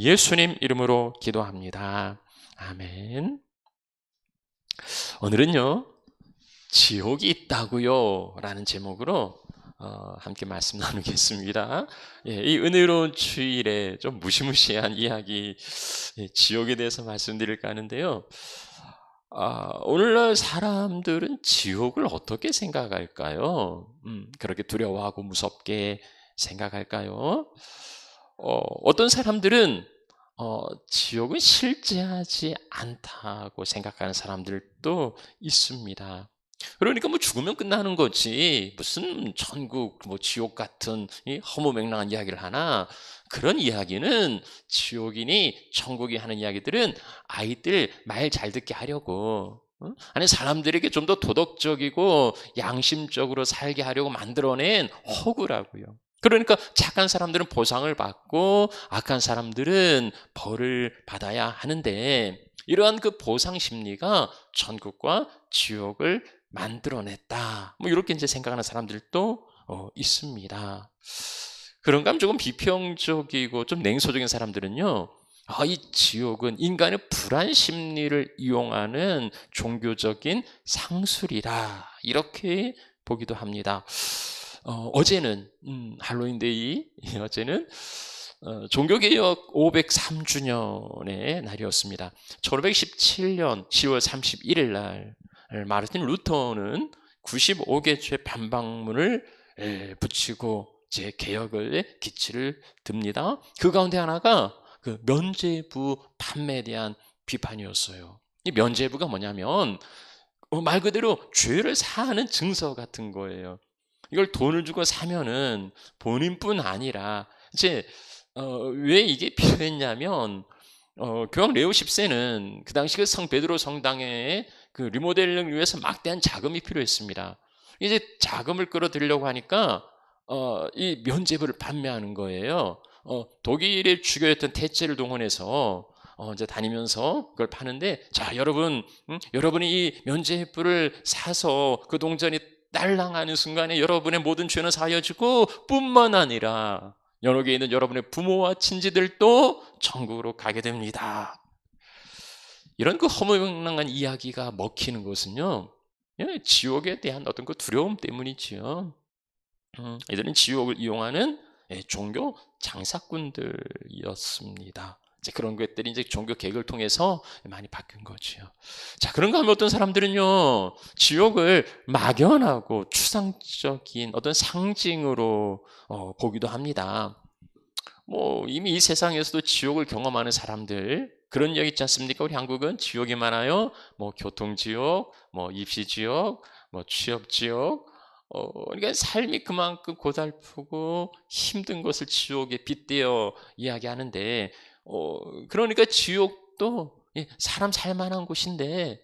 예수님 이름으로 기도합니다. 아멘. 오늘은요, 지옥이 있다고요 라는 제목으로 함께 말씀 나누겠습니다. 이 은혜로운 주일에 좀 무시무시한 이야기, 지옥에 대해서 말씀드릴까 하는데요. 오늘날 사람들은 지옥을 어떻게 생각할까요? 그렇게 두려워하고 무섭게 생각할까요? 어떤 사람들은 지옥은 실제하지 않다고 생각하는 사람들도 있습니다. 그러니까 뭐 죽으면 끝나는 거지 무슨 천국 뭐 지옥 같은 이 허무맹랑한 이야기를 하나, 그런 이야기는 지옥이니 천국이 하는 이야기들은 아이들 말 잘 듣게 하려고, 아니 사람들에게 좀 더 도덕적이고 양심적으로 살게 하려고 만들어낸 허구라고요. 그러니까 착한 사람들은 보상을 받고 악한 사람들은 벌을 받아야 하는데, 이러한 그 보상 심리가 천국과 지옥을 만들어냈다, 뭐 이렇게 이제 생각하는 사람들도 있습니다. 그런가 하면 조금 비평적이고 좀 냉소적인 사람들은요, 이 지옥은 인간의 불안 심리를 이용하는 종교적인 상술이라, 이렇게 보기도 합니다. 어제는 할로윈데이, 어제는 종교개혁 503주년의 날이었습니다. 1517년 10월 31일 날 마르틴 루터는 95개조의 반박문을 붙이고 제 개혁의 기치를 듭니다. 그 가운데 하나가 그 면죄부 판매에 대한 비판이었어요. 이 면죄부가 뭐냐면 말 그대로 죄를 사하는 증서 같은 거예요. 이걸 돈을 주고 사면은 본인뿐 아니라 이제 왜 이게 필요했냐면, 교황 레오 10세는 그 당시 그 성 베드로 성당의 그 리모델링을 위해서 막대한 자금이 필요했습니다. 이제 자금을 끌어들이려고 하니까 이 면죄부를 판매하는 거예요. 독일의 주교였던 테체를 동원해서 이제 다니면서 그걸 파는데, 자 여러분, 여러분이 이 면죄부를 사서 그 동전이 딸랑하는 순간에 여러분의 모든 죄는 사여지고 뿐만 아니라 여러 개 있는 여러분의 부모와 친지들도 천국으로 가게 됩니다. 이런 그 허무맹랑한 이야기가 먹히는 것은요, 지옥에 대한 어떤 그 두려움 때문이지요. 이들은 지옥을 이용하는 종교 장사꾼들이었습니다. 이제 그런 것들이 이제 종교 개혁을 통해서 많이 바뀐 거지요. 자, 그런가 하면 어떤 사람들은요, 지옥을 막연하고 추상적인 어떤 상징으로 보기도 합니다. 뭐 이미 이 세상에서도 지옥을 경험하는 사람들, 그런 이야기 있지 않습니까? 우리 한국은 지옥이 많아요. 뭐 교통지옥, 뭐 입시지옥, 뭐 취업지옥. 그러니까 삶이 그만큼 고달프고 힘든 것을 지옥에 빗대어 이야기하는데, 그러니까 지옥도 사람 살만한 곳인데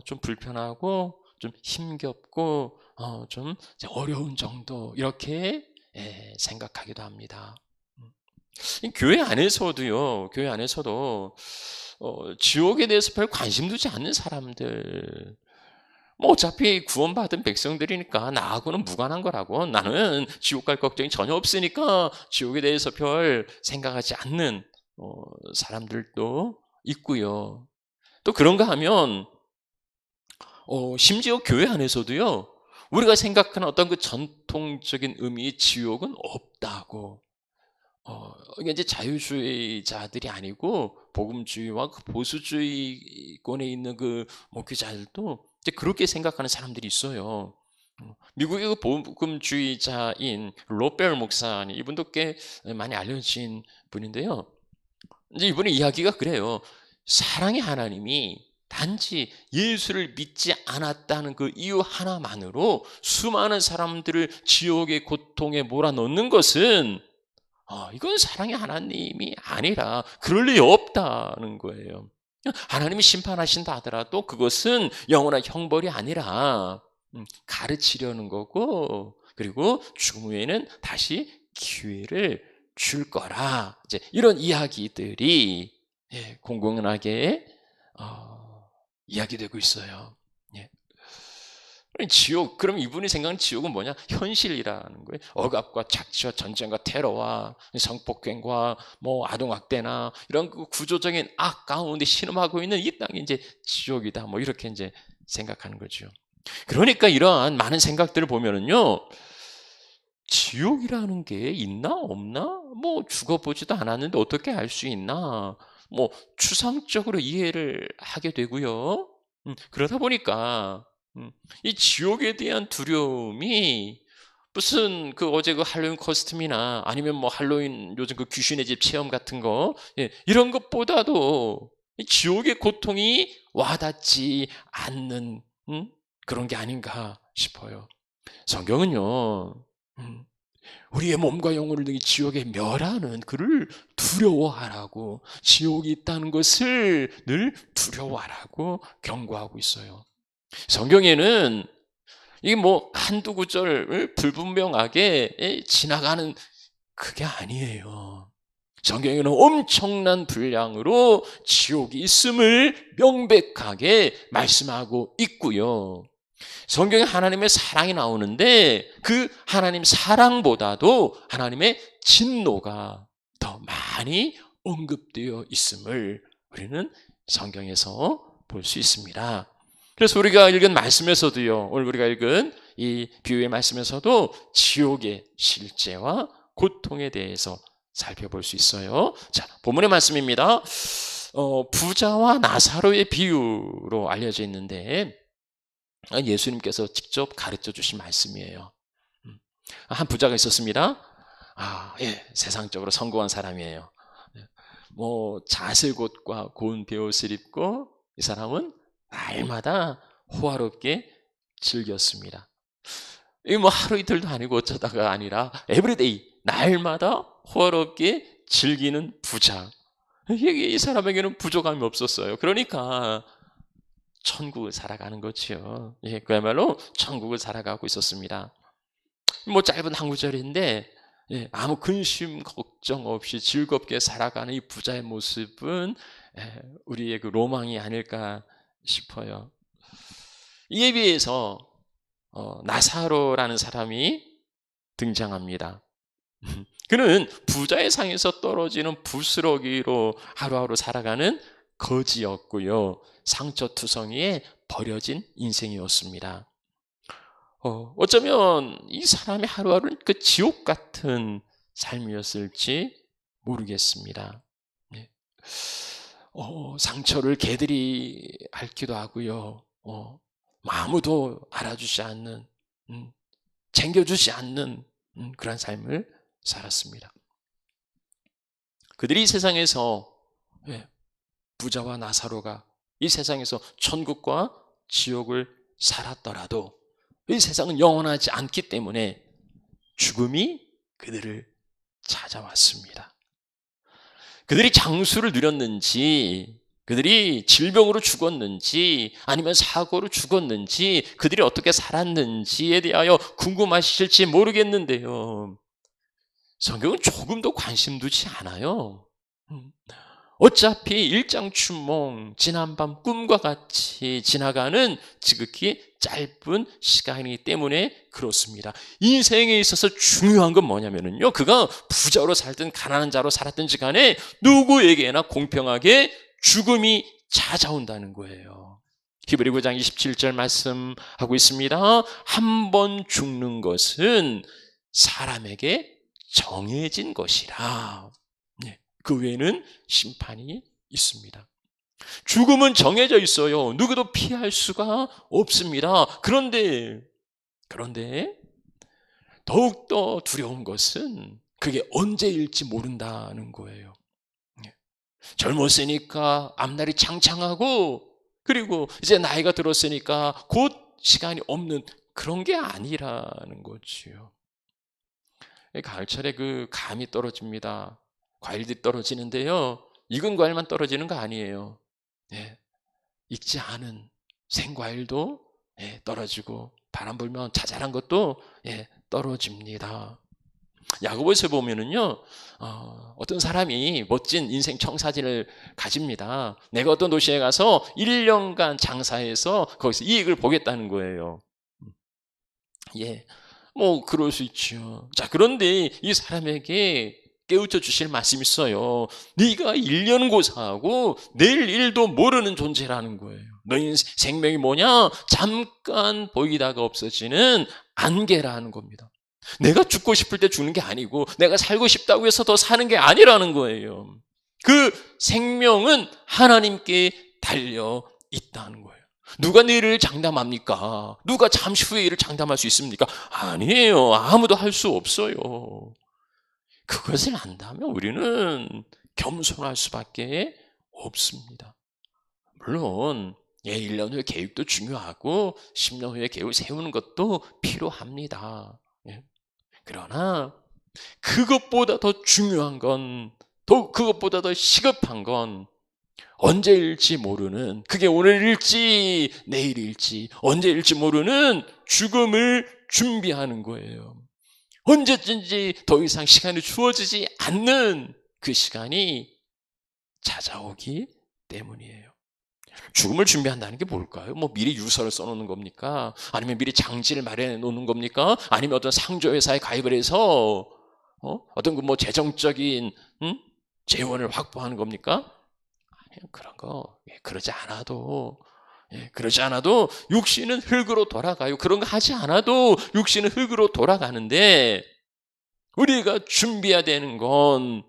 좀 불편하고 좀 힘겹고 좀 어려운 정도, 이렇게 생각하기도 합니다. 교회 안에서도요, 교회 안에서도 지옥에 대해서 별 관심 두지 않는 사람들, 뭐 어차피 구원받은 백성들이니까 나하고는 무관한 거라고, 나는 지옥 갈 걱정이 전혀 없으니까 지옥에 대해서 별 생각하지 않는 사람들도 있고요. 또 그런가 하면 심지어 교회 안에서도요, 우리가 생각하는 어떤 그 전통적인 의미의 지옥은 없다고, 이게 이제 자유주의자들이 아니고 복음주의와 그 보수주의권에 있는 그 목회자들도 이제 그렇게 생각하는 사람들이 있어요. 미국의 그 복음주의자인 로벨 목사님, 이분도 꽤 많이 알려진 분인데요. 이제 이분의 이야기가 그래요. 사랑의 하나님이 단지 예수를 믿지 않았다는 그 이유 하나만으로 수많은 사람들을 지옥의 고통에 몰아넣는 것은, 이건 사랑의 하나님이 아니라 그럴 리 없다는 거예요. 하나님이 심판하신다 하더라도 그것은 영원한 형벌이 아니라 가르치려는 거고, 그리고 죽음 후에는 다시 기회를 줄 거라, 이제 이런 이야기들이 공공연하게 이야기되고 있어요. 예. 지옥, 그럼 이분이 생각하는 지옥은 뭐냐? 현실이라는 거예요. 억압과 착취와 전쟁과 테러와 성폭행과 뭐 아동학대나 이런 그 구조적인 악 가운데 신음하고 있는 이 땅이 이제 지옥이다. 뭐 이렇게 이제 생각하는 거죠. 그러니까 이러한 많은 생각들을 보면은요, 지옥이라는 게 있나 없나? 뭐 죽어보지도 않았는데 어떻게 알 수 있나? 뭐 추상적으로 이해를 하게 되고요. 그러다 보니까 이 지옥에 대한 두려움이 무슨 그 어제 그 할로윈 코스튬이나 아니면 뭐 할로윈 요즘 그 귀신의 집 체험 같은 거, 이런 것보다도 이 지옥의 고통이 와닿지 않는 그런 게 아닌가 싶어요. 성경은요, 우리의 몸과 영혼을 등이 지옥에 멸하는 그를 두려워하라고, 지옥이 있다는 것을 늘 두려워하라고 경고하고 있어요. 성경에는 이게 뭐 한두 구절을 불분명하게 지나가는 그게 아니에요. 성경에는 엄청난 분량으로 지옥이 있음을 명백하게 말씀하고 있고요. 성경에 하나님의 사랑이 나오는데 그 하나님 사랑보다도 하나님의 진노가 더 많이 언급되어 있음을 우리는 성경에서 볼 수 있습니다. 그래서 우리가 읽은 말씀에서도요, 오늘 우리가 읽은 이 비유의 말씀에서도 지옥의 실제와 고통에 대해서 살펴볼 수 있어요. 자, 본문의 말씀입니다. 부자와 나사로의 비유로 알려져 있는데 예수님께서 직접 가르쳐 주신 말씀이에요. 한 부자가 있었습니다. 세상적으로 성공한 사람이에요. 뭐 자색옷과 고운 베옷을 입고 이 사람은 날마다 호화롭게 즐겼습니다. 이게 뭐 하루 이틀도 아니고 어쩌다가 아니라 에브리데이 날마다 호화롭게 즐기는 부자. 이 사람에게는 부족함이 없었어요. 그러니까 천국을 살아가는 거지요. 그야말로 천국을 살아가고 있었습니다. 뭐 짧은 한 구절인데 아무 근심 걱정 없이 즐겁게 살아가는 이 부자의 모습은 우리의 그 로망이 아닐까 싶어요. 이에 비해서 나사로라는 사람이 등장합니다. 그는 부자의 상에서 떨어지는 부스러기로 하루하루 살아가는 거지였고요. 상처투성이에 버려진 인생이었습니다. 어쩌면 이 사람의 하루하루는 그 지옥 같은 삶이었을지 모르겠습니다. 상처를 개들이 앓기도 하고요. 아무도 알아주지 않는, 챙겨주지 않는 그런 삶을 살았습니다. 그들이 이 세상에서 부자와 나사로가 이 세상에서 천국과 지옥을 살았더라도 이 세상은 영원하지 않기 때문에 죽음이 그들을 찾아왔습니다. 그들이 장수를 누렸는지, 그들이 질병으로 죽었는지, 아니면 사고로 죽었는지, 그들이 어떻게 살았는지에 대하여 궁금하실지 모르겠는데요. 성경은 조금도 관심 두지 않아요. 어차피 일장춘몽, 지난밤 꿈과 같이 지나가는 지극히 짧은 시간이기 때문에 그렇습니다. 인생에 있어서 중요한 건 뭐냐면요, 그가 부자로 살든 가난한 자로 살았든지 간에 누구에게나 공평하게 죽음이 찾아온다는 거예요. 히브리 9장 27절 말씀하고 있습니다. 한 번 죽는 것은 사람에게 정해진 것이라. 그 외에는 심판이 있습니다. 죽음은 정해져 있어요. 누구도 피할 수가 없습니다. 그런데 더욱더 두려운 것은 그게 언제일지 모른다는 거예요. 젊었으니까 앞날이 창창하고, 그리고 이제 나이가 들었으니까 곧 시간이 없는 그런 게 아니라는 거지요. 가을철에 그 감이 떨어집니다. 과일들이 떨어지는데요, 익은 과일만 떨어지는 거 아니에요. 익지 않은 생과일도 떨어지고, 바람 불면 자잘한 것도 떨어집니다. 야고보서에 보면은요, 어떤 사람이 멋진 인생 청사진을 가집니다. 내가 어떤 도시에 가서 1년간 장사해서 거기서 이익을 보겠다는 거예요. 예, 뭐 그럴 수 있죠. 자, 그런데 이 사람에게 깨우쳐 주실 말씀이 있어요. 네가 1년 고사하고 내일 일도 모르는 존재라는 거예요. 너희 생명이 뭐냐? 잠깐 보이다가 없어지는 안개라는 겁니다. 내가 죽고 싶을 때 죽는 게 아니고 내가 살고 싶다고 해서 더 사는 게 아니라는 거예요. 그 생명은 하나님께 달려 있다는 거예요. 누가 내일을 장담합니까? 누가 잠시 후에 일을 장담할 수 있습니까? 아니에요. 아무도 할 수 없어요. 그것을 안다면 우리는 겸손할 수밖에 없습니다. 물론 1년 후의 계획도 중요하고 10년 후의 계획을 세우는 것도 필요합니다. 그러나 그것보다 더 중요한 건, 그것보다 더 시급한 건 언제일지 모르는, 그게 오늘일지 내일일지 언제일지 모르는 죽음을 준비하는 거예요. 언제든지 더 이상 시간이 주어지지 않는 그 시간이 찾아오기 때문이에요. 죽음을 준비한다는 게 뭘까요? 뭐 미리 유서를 써놓는 겁니까? 아니면 미리 장지를 마련해 놓는 겁니까? 아니면 어떤 상조회사에 가입을 해서 어떤 그 뭐 재정적인 재원을 확보하는 겁니까? 그런 거 그러지 않아도 육신은 흙으로 돌아가요. 그런 거 하지 않아도 육신은 흙으로 돌아가는데 우리가 준비해야 되는 건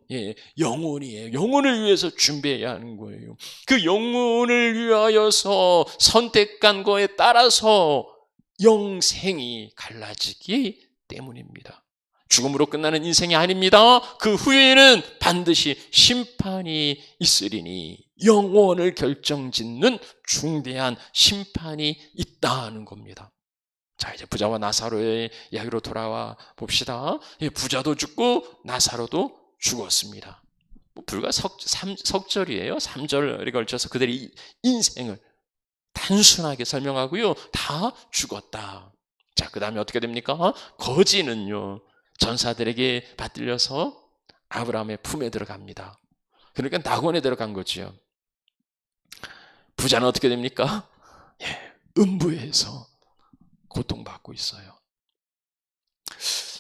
영혼이에요. 영혼을 위해서 준비해야 하는 거예요. 그 영혼을 위하여서 선택한 거에 따라서 영생이 갈라지기 때문입니다. 죽음으로 끝나는 인생이 아닙니다. 그 후에는 반드시 심판이 있으리니 영혼을 결정짓는 중대한 심판이 있다는 겁니다. 자, 이제 부자와 나사로의 이야기로 돌아와 봅시다. 부자도 죽고 나사로도 죽었습니다. 불과 석절이에요. 3절에 걸쳐서 그들의 인생을 단순하게 설명하고요. 다 죽었다. 자, 그 다음에 어떻게 됩니까? 거지는요, 전사들에게 받들려서 아브라함의 품에 들어갑니다. 그러니까 낙원에 들어간 거지요. 부자는 어떻게 됩니까? 음부에서 고통받고 있어요.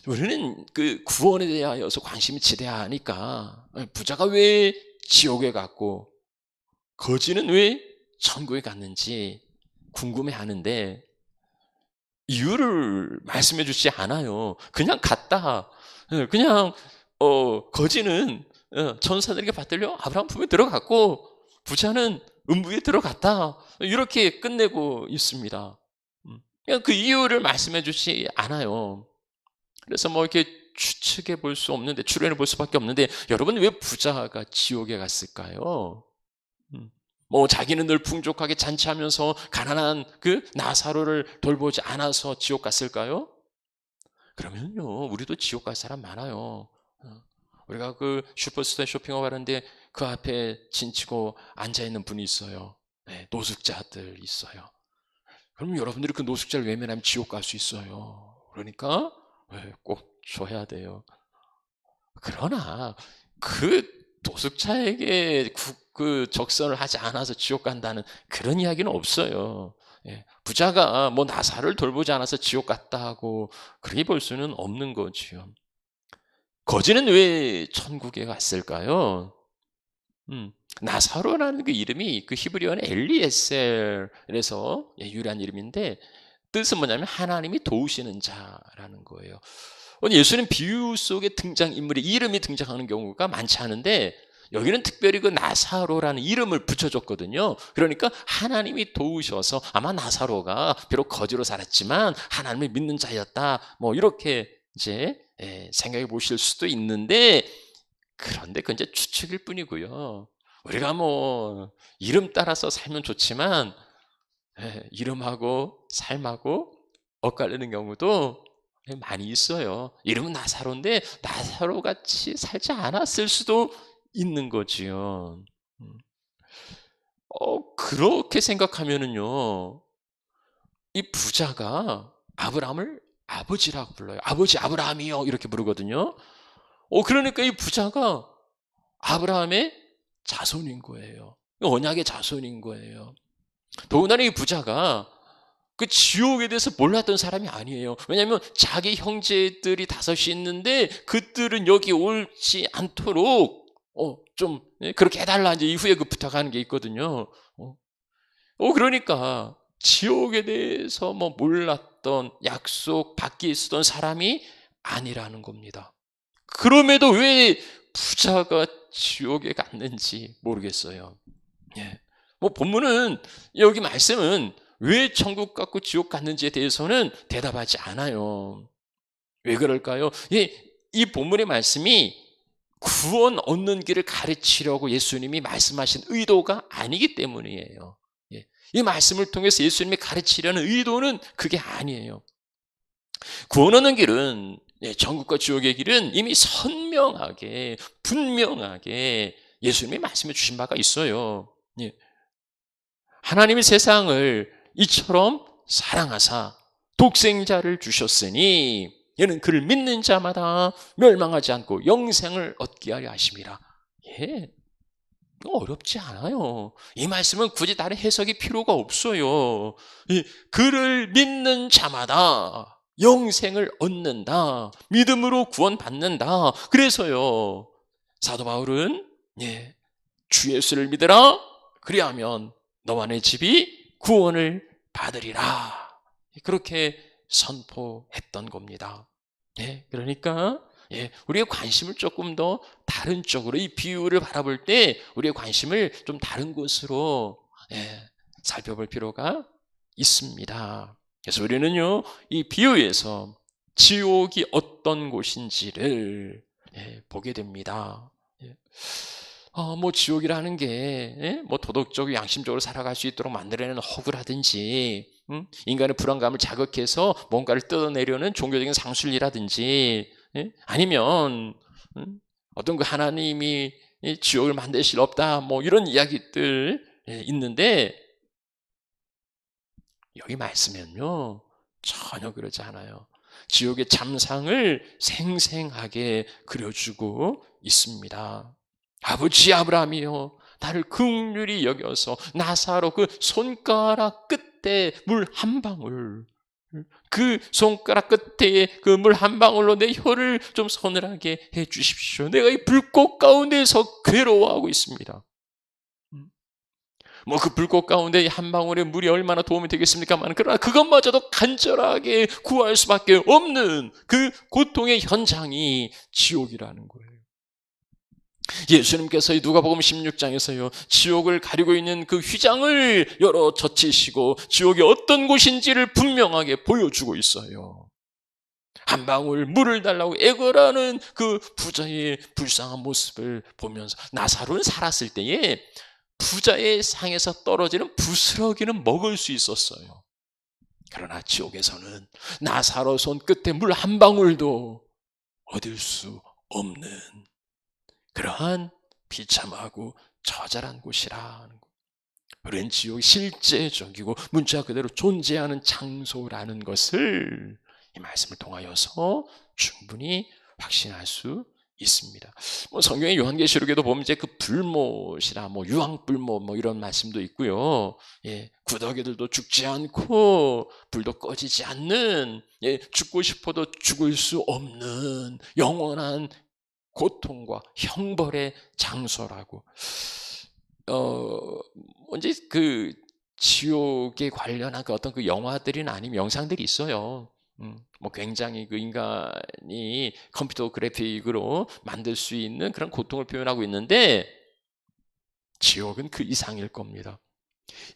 우리는 그 구원에 대하여서 관심이 지대하니까 부자가 왜 지옥에 갔고 거지는 왜 천국에 갔는지 궁금해하는데 이유를 말씀해 주지 않아요. 그냥 갔다. 그냥 거지는 천사들에게 받들려 아브라함 품에 들어갔고 부자는 음부에 들어갔다. 이렇게 끝내고 있습니다. 그냥 그 이유를 말씀해 주지 않아요. 그래서 뭐 이렇게 추측해 볼 수 없는데, 추론해 볼 수밖에 없는데, 여러분 왜 부자가 지옥에 갔을까요? 뭐 자기는 늘 풍족하게 잔치하면서 가난한 그 나사로를 돌보지 않아서 지옥 갔을까요? 그러면요, 우리도 지옥 갈 사람 많아요. 우리가 그 슈퍼스토어에 쇼핑하고 가는데 그 앞에 진치고 앉아있는 분이 있어요. 노숙자들 있어요. 그럼 여러분들이 그 노숙자를 외면하면 지옥 갈 수 있어요. 그러니까 꼭 줘야 돼요. 그러나 그 노숙자에게 그 적선을 하지 않아서 지옥 간다는 그런 이야기는 없어요. 부자가 뭐 나사를 돌보지 않아서 지옥 갔다고 그렇게 볼 수는 없는 거지요. 거지는 왜 천국에 갔을까요? 나사로라는 그 이름이 그 히브리어는 엘리에셀에서 유래한 이름인데 뜻은 뭐냐면 하나님이 도우시는 자라는 거예요. 예수님 비유 속에 등장인물의 이름이 등장하는 경우가 많지 않은데 여기는 특별히 그 나사로라는 이름을 붙여줬거든요. 그러니까 하나님이 도우셔서 아마 나사로가 비록 거지로 살았지만 하나님을 믿는 자였다. 뭐 이렇게 이제 생각해 보실 수도 있는데 그런데 그건 이제 추측일 뿐이고요. 우리가 뭐 이름 따라서 살면 좋지만 이름하고 삶하고 엇갈리는 경우도 많이 있어요. 이름은 나사로인데 나사로같이 살지 않았을 수도 있는 거지요. 그렇게 생각하면은요, 이 부자가 아브라함을 아버지라고 불러요. 아버지 아브라함이요 이렇게 부르거든요. 그러니까 이 부자가 아브라함의 자손인 거예요. 언약의 자손인 거예요. 더군다나 이 부자가 그 지옥에 대해서 몰랐던 사람이 아니에요. 왜냐하면 자기 형제들이 5이 있는데 그들은 여기 오지 않도록 좀 그렇게 해달라 이제 이후에 그 부탁하는 게 있거든요. 그러니까 지옥에 대해서 뭐 몰랐던 약속 밖에 있었던 사람이 아니라는 겁니다. 그럼에도 왜 부자가 지옥에 갔는지 모르겠어요. 예. 뭐 본문은 여기 말씀은 왜 천국 갔고 지옥 갔는지에 대해서는 대답하지 않아요. 왜 그럴까요? 이 본문의 말씀이 구원 얻는 길을 가르치려고 예수님이 말씀하신 의도가 아니기 때문이에요. 이 말씀을 통해서 예수님이 가르치려는 의도는 그게 아니에요. 구원 얻는 길은, 천국과 지옥의 길은 이미 선명하게 분명하게 예수님이 말씀해 주신 바가 있어요. 하나님이 세상을 이처럼 사랑하사 독생자를 주셨으니 이는 그를 믿는 자마다 멸망하지 않고 영생을 얻게 하려 하심이라. 어렵지 않아요. 이 말씀은 굳이 다른 해석이 필요가 없어요. 그를 믿는 자마다 영생을 얻는다. 믿음으로 구원받는다. 그래서요, 사도 바울은 주 예수를 믿으라. 그리하면 너와 내 집이 구원을 받으리라. 그렇게 선포했던 겁니다. 그러니까 우리의 관심을 조금 더 다른 쪽으로, 이 비유를 바라볼 때 우리의 관심을 좀 다른 곳으로 살펴볼 필요가 있습니다. 그래서 우리는요, 이 비유에서 지옥이 어떤 곳인지를 보게 됩니다. 뭐 지옥이라는 게 뭐 도덕적으로 양심적으로 살아갈 수 있도록 만들어내는 허구라든지, 인간의 불안감을 자극해서 뭔가를 뜯어내려는 종교적인 상술이라든지, 아니면 어떤 그 하나님이 지옥을 만드실 없다, 뭐 이런 이야기들 있는데, 여기 말씀은요 전혀 그러지 않아요. 지옥의 참상을 생생하게 그려주고 있습니다. 아버지 아브라함이요, 나를 긍휼히 여겨서 나사로 그 손가락 끝에 물 한 방울, 그 손가락 끝에 그 물 한 방울로 내 혀를 좀 서늘하게 해 주십시오. 내가 이 불꽃 가운데서 괴로워하고 있습니다. 뭐 그 불꽃 가운데 한 방울의 물이 얼마나 도움이 되겠습니까만, 그러나 그것마저도 간절하게 구할 수밖에 없는 그 고통의 현장이 지옥이라는 거예요. 예수님께서 누가복음 16장에서요, 지옥을 가리고 있는 그 휘장을 열어 젖히시고 지옥이 어떤 곳인지를 분명하게 보여주고 있어요. 한 방울 물을 달라고 애걸하는 그 부자의 불쌍한 모습을 보면서, 나사로는 살았을 때에 부자의 상에서 떨어지는 부스러기는 먹을 수 있었어요. 그러나 지옥에서는 나사로 손끝에 물 한 방울도 얻을 수 없는 그러한 비참하고 처절한 곳이라는 것. 우리는 지옥이 실제적이고 문자 그대로 존재하는 장소라는 것을 이 말씀을 통하여서 충분히 확신할 수 있습니다. 뭐 성경의 요한계시록에도 보면 이제 그 불못이라 뭐 유황불못 뭐 이런 말씀도 있고요. 구더기들도 죽지 않고 불도 꺼지지 않는, 죽고 싶어도 죽을 수 없는 영원한 고통과 형벌의 장소라고. 언제 그 지옥에 관련한 그 어떤 그 영화들이나 아니면 영상들이 있어요. 뭐 굉장히 그 인간이 컴퓨터 그래픽으로 만들 수 있는 그런 고통을 표현하고 있는데, 지옥은 그 이상일 겁니다.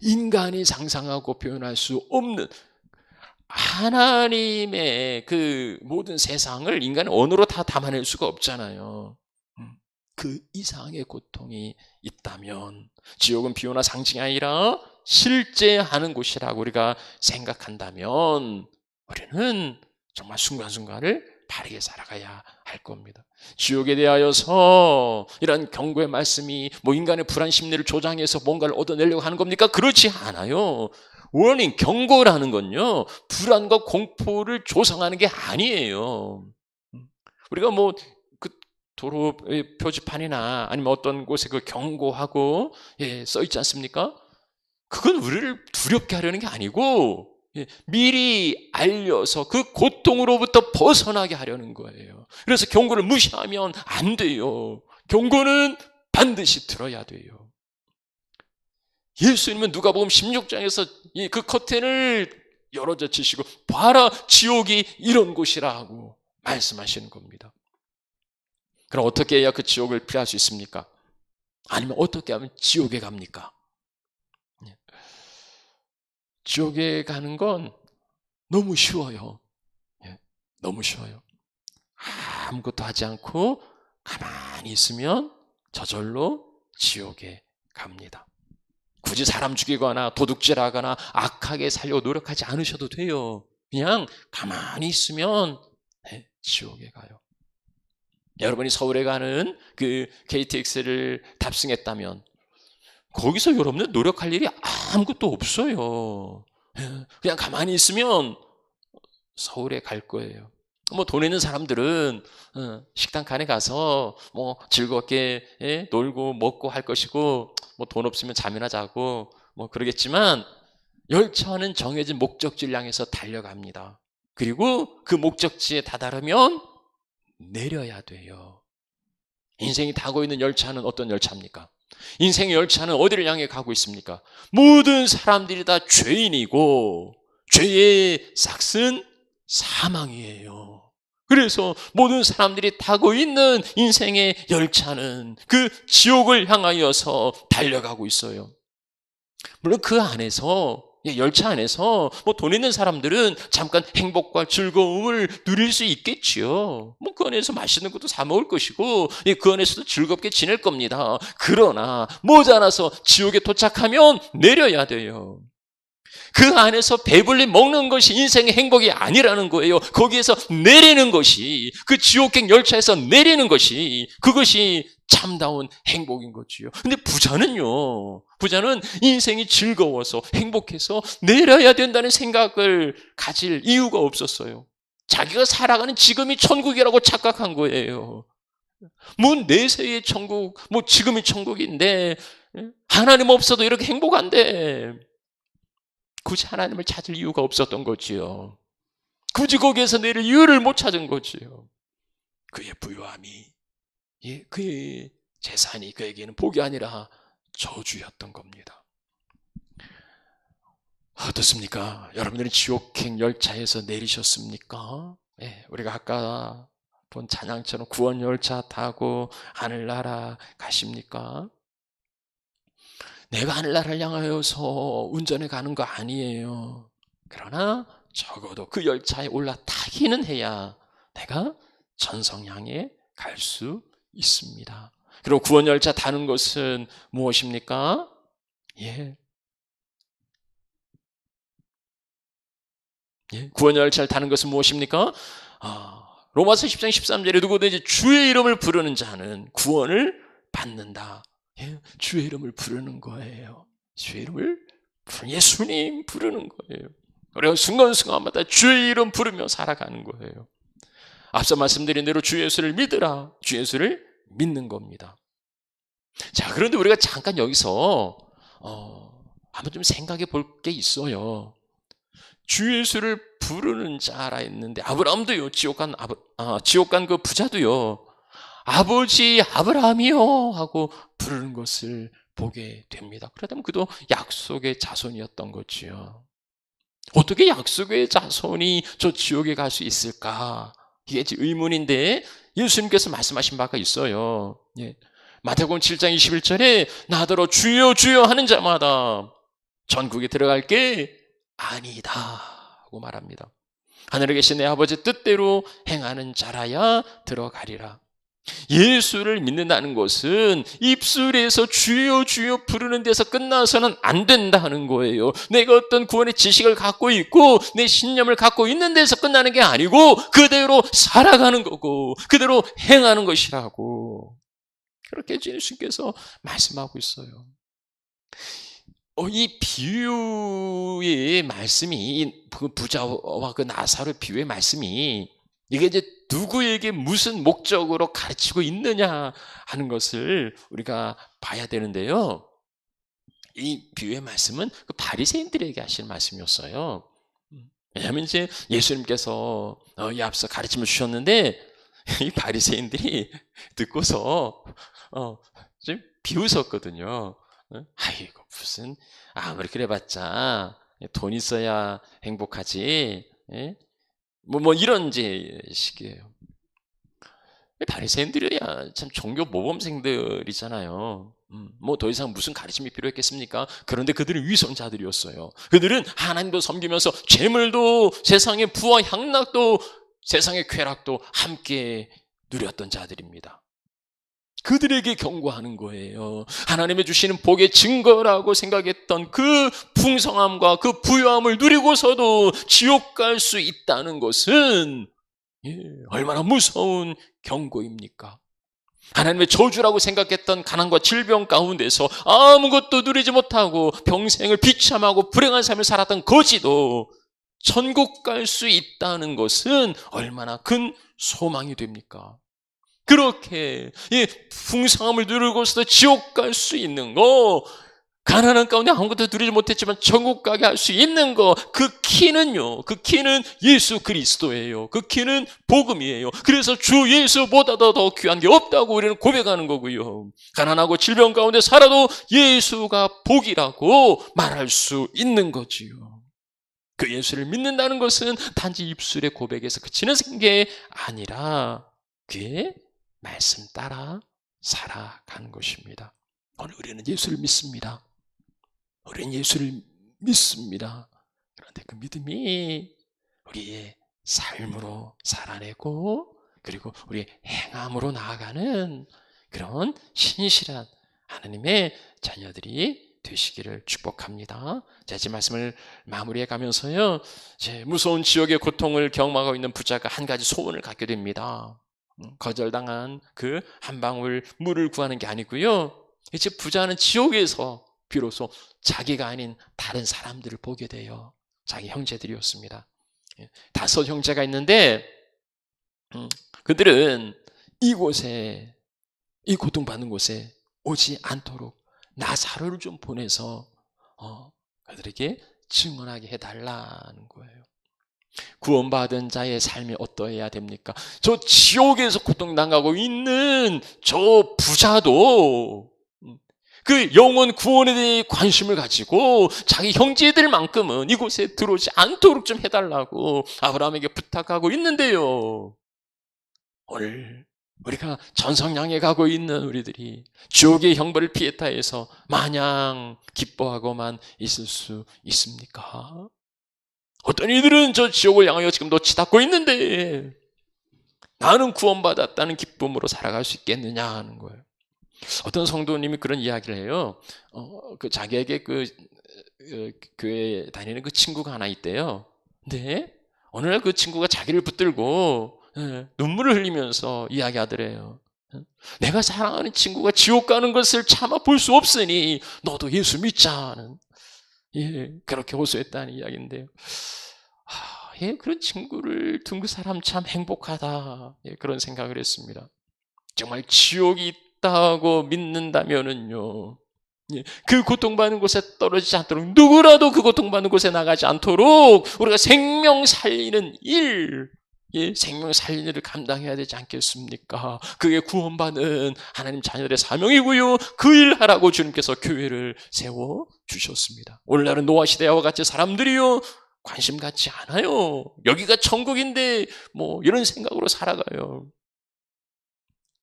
인간이 상상하고 표현할 수 없는 하나님의 그 모든 세상을 인간의 언어로 다 담아낼 수가 없잖아요. 그 이상의 고통이 있다면 지옥은 비유나 상징이 아니라 실제 하는 곳이라고 우리가 생각한다면 우리는 정말 순간순간을 바르게 살아가야 할 겁니다. 지옥에 대하여서 이런 경고의 말씀이 뭐 인간의 불안 심리를 조장해서 뭔가를 얻어내려고 하는 겁니까? 그렇지 않아요. 워닝, 경고라는 건요, 불안과 공포를 조성하는 게 아니에요. 우리가 뭐 그 도로 표지판이나 아니면 어떤 곳에 그 경고하고 써 있지 않습니까? 그건 우리를 두렵게 하려는 게 아니고 미리 알려서 그 고통으로부터 벗어나게 하려는 거예요. 그래서 경고를 무시하면 안 돼요. 경고는 반드시 들어야 돼요. 예수님은 누가복음 16장에서 그 커튼을 열어젖히시고 봐라, 지옥이 이런 곳이라 하고 말씀하시는 겁니다. 그럼 어떻게 해야 그 지옥을 피할 수 있습니까? 아니면 어떻게 하면 지옥에 갑니까? 지옥에 가는 건 너무 쉬워요. 너무 쉬워요. 아무것도 하지 않고 가만히 있으면 저절로 지옥에 갑니다. 굳이 사람 죽이거나 도둑질하거나 악하게 살려고 노력하지 않으셔도 돼요. 그냥 가만히 있으면 지옥에 가요. 여러분이 서울에 가는 그 KTX를 탑승했다면 거기서 여러분은 노력할 일이 아무것도 없어요. 그냥 가만히 있으면 서울에 갈 거예요. 뭐 돈 있는 사람들은 식당 칸에 가서 뭐 즐겁게 놀고 먹고 할 것이고, 뭐 돈 없으면 잠이나 자고 뭐 그러겠지만, 열차는 정해진 목적지를 향해서 달려갑니다. 그리고 그 목적지에 다다르면 내려야 돼요. 인생이 타고 있는 열차는 어떤 열차입니까? 인생의 열차는 어디를 향해 가고 있습니까? 모든 사람들이 다 죄인이고 죄의 삭은 사망이에요. 그래서 모든 사람들이 타고 있는 인생의 열차는 그 지옥을 향하여서 달려가고 있어요. 물론 그 안에서, 열차 안에서 뭐 돈 있는 사람들은 잠깐 행복과 즐거움을 누릴 수 있겠지요. 뭐 그 안에서 맛있는 것도 사 먹을 것이고 그 안에서도 즐겁게 지낼 겁니다. 그러나 모자라서 지옥에 도착하면 내려야 돼요. 그 안에서 배불리 먹는 것이 인생의 행복이 아니라는 거예요. 거기에서 내리는 것이, 그 지옥행 열차에서 내리는 것이, 그것이 참다운 행복인 거지요. 근데 부자는 인생이 즐거워서 행복해서 내려야 된다는 생각을 가질 이유가 없었어요. 자기가 살아가는 지금이 천국이라고 착각한 거예요. 뭐 내세의 천국, 뭐 지금이 천국인데 하나님 없어도 이렇게 행복한데, 굳이 하나님을 찾을 이유가 없었던 거지요. 굳이 거기에서 내릴 이유를 못 찾은 거지요. 그의 부유함이, 그의 재산이 그에게는 복이 아니라 저주였던 겁니다. 어떻습니까? 여러분들은 지옥행 열차에서 내리셨습니까? 우리가 아까 본 찬양처럼 구원 열차 타고 하늘나라 가십니까? 내가 하늘나라를 향하여서 운전해 가는 거 아니에요. 그러나 적어도 그 열차에 올라타기는 해야 내가 천성 향해 갈 수 있습니다. 그리고 구원 열차 타는 것은 무엇입니까? 구원 열차를 타는 것은 무엇입니까? 로마서 10장 13절에 누구든지 주의 이름을 부르는 자는 구원을 받는다. 주의 이름을 부르는 거예요. 주의 이름을 예수님 부르는 거예요. 우리가 순간순간마다 주의 이름 부르며 살아가는 거예요. 앞서 말씀드린 대로 주 예수를 믿으라. 주 예수를 믿는 겁니다. 자, 그런데 우리가 잠깐 여기서 한번 좀 생각해 볼 게 있어요. 주 예수를 부르는 자라 했는데, 아브라함도요, 지옥 간 그 부자도요, 아버지 아브라함이요 하고 부르는 것을 보게 됩니다. 그러다면 그도 약속의 자손이었던 거지요. 어떻게 약속의 자손이 저 지옥에 갈 수 있을까? 이게 의문인데 예수님께서 말씀하신 바가 있어요. 마태복음 7장 21절에 나더러 주여 주여 하는 자마다 전국에 들어갈 게 아니다 하고 말합니다. 하늘에 계신 내 아버지 뜻대로 행하는 자라야 들어가리라. 예수를 믿는다는 것은 입술에서 주여 주여 부르는 데서 끝나서는 안 된다는 거예요. 내가 어떤 구원의 지식을 갖고 있고 내 신념을 갖고 있는 데서 끝나는 게 아니고 그대로 살아가는 거고 그대로 행하는 것이라고, 그렇게 예수님께서 말씀하고 있어요. 이 비유의 말씀이, 그 부자와 그 나사로 비유의 말씀이 이게 이제 누구에게 무슨 목적으로 가르치고 있느냐 하는 것을 우리가 봐야 되는데요. 이 비유의 말씀은 그 바리새인들에게 하신 말씀이었어요. 왜냐하면 이제 예수님께서 이 앞서 가르침을 주셨는데 이 바리새인들이 듣고서 좀 비웃었거든요. 아이고 무슨 아무리 그래봤자 돈 있어야 행복하지. 예? 뭐 이런 이제 식이에요. 바리새인들이야 참 종교 모범생들이잖아요. 뭐 더 이상 무슨 가르침이 필요했겠습니까? 그런데 그들은 위선자들이었어요. 그들은 하나님도 섬기면서 재물도 세상의 부와 향락도 세상의 쾌락도 함께 누렸던 자들입니다. 그들에게 경고하는 거예요. 하나님의 주시는 복의 증거라고 생각했던 그 풍성함과 그 부유함을 누리고서도 지옥 갈 수 있다는 것은 얼마나 무서운 경고입니까? 하나님의 저주라고 생각했던 가난과 질병 가운데서 아무것도 누리지 못하고 평생을 비참하고 불행한 삶을 살았던 거지도 천국 갈 수 있다는 것은 얼마나 큰 소망이 됩니까? 그렇게 풍성함을 누리고서도 지옥 갈 수 있는 거, 가난한 가운데 아무것도 누리지 못했지만 천국 가게 할 수 있는 거, 그 키는요, 그 키는 예수 그리스도예요. 그 키는 복음이에요. 그래서 주 예수보다도 더 귀한 게 없다고 우리는 고백하는 거고요. 가난하고 질병 가운데 살아도 예수가 복이라고 말할 수 있는 거지요. 그 예수를 믿는다는 것은 단지 입술의 고백에서 그치는 게 아니라 그의 말씀 따라 살아가는 것입니다. 오늘 우리는 예수를 믿습니다. 우리는 예수를 믿습니다. 그런데 그 믿음이 우리의 삶으로 살아내고 그리고 우리의 행함으로 나아가는 그런 신실한 하나님의 자녀들이 되시기를 축복합니다. 자, 이 말씀을 마무리해 가면서요, 무서운 지옥의 고통을 경험하고 있는 부자가 한 가지 소원을 갖게 됩니다. 거절당한 그 한 방울 물을 구하는 게 아니고요, 이제 부자는 지옥에서 비로소 자기가 아닌 다른 사람들을 보게 돼요. 자기 형제들이었습니다. 5 형제가 있는데 그들은 이곳에, 이 고통받는 곳에 오지 않도록 나사로를 좀 보내서 그들에게 증언하게 해달라는 거예요. 구원받은 자의 삶이 어떠해야 됩니까? 저 지옥에서 고통당하고 있는 저 부자도 그 영혼 구원에 대해 관심을 가지고 자기 형제들만큼은 이곳에 들어오지 않도록 좀 해달라고 아브라함에게 부탁하고 있는데요, 오늘 우리가 전성량에 가고 있는 우리들이 지옥의 형벌을 피했다 해서 마냥 기뻐하고만 있을 수 있습니까? 어떤 이들은 저 지옥을 향하여 지금도 치닫고 있는데 나는 구원받았다는 기쁨으로 살아갈 수 있겠느냐 하는 거예요. 어떤 성도님이 그런 이야기를 해요. 자기에게 교회에 다니는 그 친구가 하나 있대요. 근데 어느 날 그 친구가 자기를 붙들고 눈물을 흘리면서 이야기하더래요. 내가 사랑하는 친구가 지옥 가는 것을 참아 볼 수 없으니 너도 예수 믿자는, 그렇게 호소했다는 이야기인데요. 그런 친구를 둔 그 사람 참 행복하다, 그런 생각을 했습니다. 정말 지옥이 있다고 믿는다면은요, 그 고통받는 곳에 떨어지지 않도록, 누구라도 그 고통받는 곳에 나가지 않도록 우리가 생명 살리는 일, 생명 살리는 일을 감당해야 되지 않겠습니까? 그게 구원받은 하나님 자녀들의 사명이고요, 그 일 하라고 주님께서 교회를 세워주셨습니다. 오늘날은 노아 시대와 같이 사람들이요 관심 갖지 않아요. 여기가 천국인데 뭐 이런 생각으로 살아가요.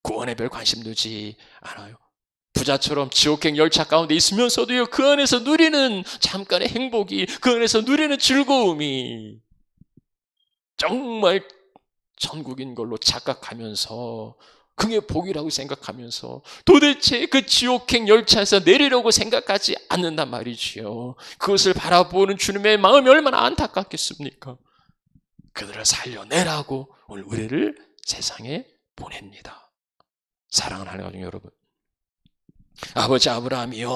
구원에 별 관심 두지 않아요. 부자처럼 지옥행 열차 가운데 있으면서도요, 그 안에서 누리는 잠깐의 행복이, 그 안에서 누리는 즐거움이 정말 천국인 걸로 착각하면서 그게 복이라고 생각하면서 도대체 그 지옥행 열차에서 내리려고 생각하지 않는단 말이지요. 그것을 바라보는 주님의 마음이 얼마나 안타깝겠습니까? 그들을 살려내라고 오늘 우리를 세상에 보냅니다. 사랑하는 하나님 여러분, 아버지 아브라함이요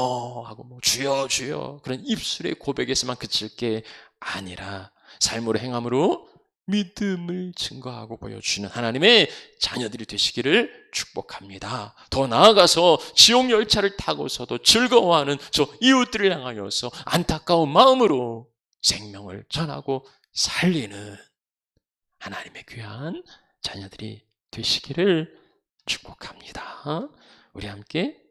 하고 주여 주여 그런 입술의 고백에서만 그칠 게 아니라 삶으로 행함으로 믿음을 증거하고 보여주시는 하나님의 자녀들이 되시기를 축복합니다. 더 나아가서 지옥 열차를 타고서도 즐거워하는 저 이웃들을 향하여서 안타까운 마음으로 생명을 전하고 살리는 하나님의 귀한 자녀들이 되시기를 축복합니다. 우리 함께